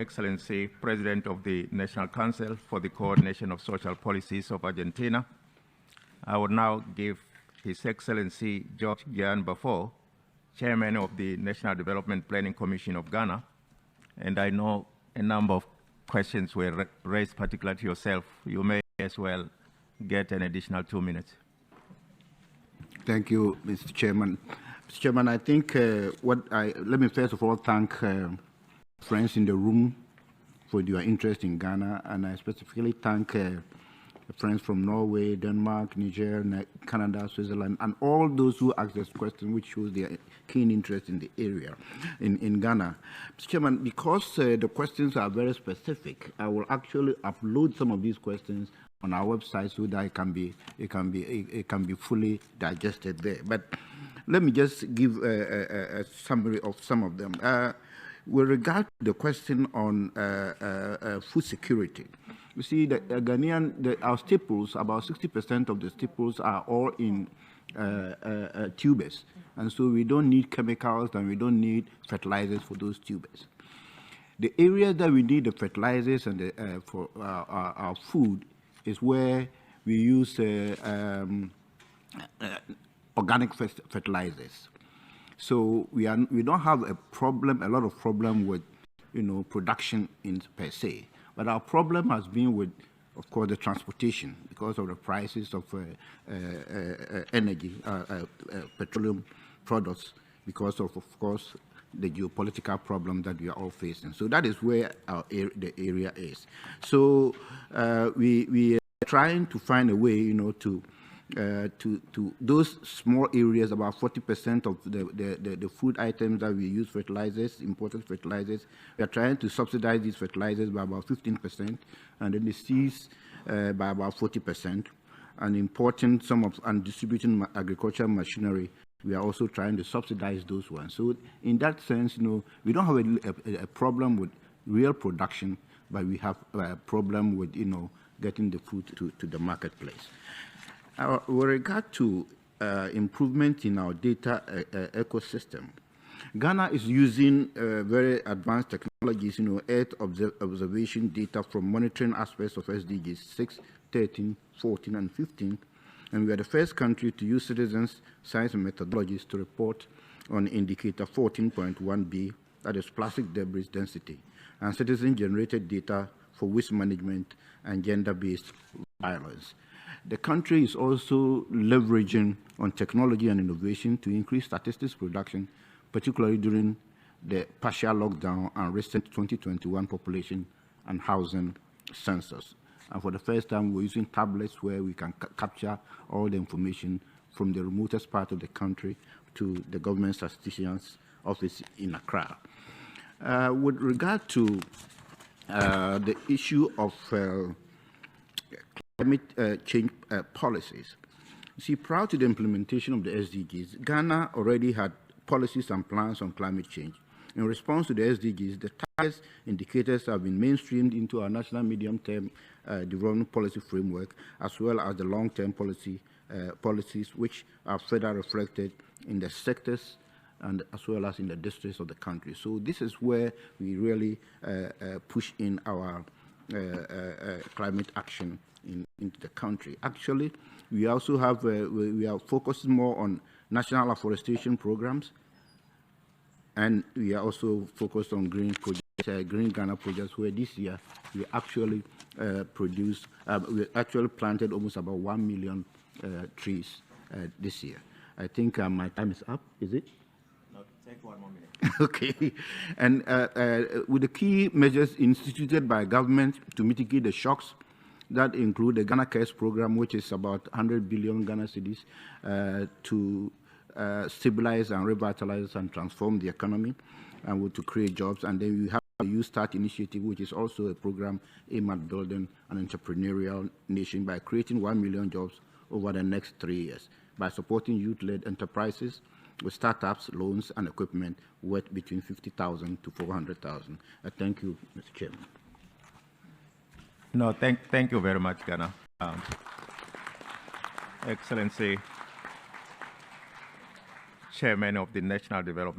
Excellency, President of the National Council for the Coordination of Social Policies of Argentina. I would now give His Excellency George Gian Bafo, Chairman of the National Development Planning Commission of Ghana, and I know a number of questions were raised, particularly to yourself. You may as well get an additional 2 minutes. Thank you, Mr. Chairman. Mr. Chairman, I think let me first of all thank friends in the room for your interest in Ghana, and I specifically thank friends from Norway, Denmark, Niger, Canada, Switzerland, and all those who asked this question, which shows their keen interest in the area, in Ghana. Mr. Chairman, because the questions are very specific, I will actually upload some of these questions on our website so that it can be fully digested there. But let me just give a summary of some of them. With regard to the question on food security, you see that our staples, about 60% of the staples are all in tubers, and so we don't need chemicals and we don't need fertilizers for those tubers. The area that we need the fertilizers and for our food is where we use organic fertilizers. So we don't have a lot of problem with, production per se. But our problem has been with, of course, the transportation because of the prices of energy, petroleum products, because of course, the geopolitical problem that we are all facing. So that is where the area is. So we are trying to find a way, to those small areas, about 40% of the food items that we use fertilizers, imported fertilizers, we are trying to subsidize these fertilizers by about 15%, and then the seeds by about 40%, and importing and distributing agricultural machinery. We are also trying to subsidize those ones. So in that sense, we don't have a problem with real production, but we have a problem with, getting the food to the marketplace. With regard to improvement in our data ecosystem, Ghana is using very advanced technologies, Earth observation data from monitoring aspects of SDGs 6, 13, 14, and 15. And we are the first country to use citizens' science and methodologies to report on indicator 14.1b, that is plastic debris density, and citizen-generated data for waste management and gender-based violence. The country is also leveraging on technology and innovation to increase statistics production, particularly during the partial lockdown and recent 2021 population and housing census. And for the first time, we're using tablets where we can capture all the information from the remotest part of the country to the government statistician's office in Accra. With regard to the issue of climate change policies, you see, prior to the implementation of the SDGs, Ghana already had policies and plans on climate change. In response to the SDGs, the targets indicators have been mainstreamed into our national medium-term development policy framework, as well as the long-term policies, which are further reflected in the sectors and as well as in the districts of the country. So this is where we really push in our climate action into the country. Actually, we also have, we are focusing more on national afforestation programs, and we are also focused on green projects, Green Ghana projects, where this year we actually we actually planted almost about 1 million trees this year. I think my time is up, is it? No, take 1 more minute. Okay. And with the key measures instituted by government to mitigate the shocks, that include the Ghana Cares program, which is about 100 billion Ghana cedis to stabilize and revitalize and transform the economy and to create jobs. And then we have the Youth Start initiative, which is also a program aimed at building an entrepreneurial nation by creating 1 million jobs over the next 3 years by supporting youth-led enterprises with startups, loans, and equipment worth between 50,000 to 400,000. Thank you, Mr. Chairman. No, thank you very much, Ghana. Excellency, Chairman of the National Development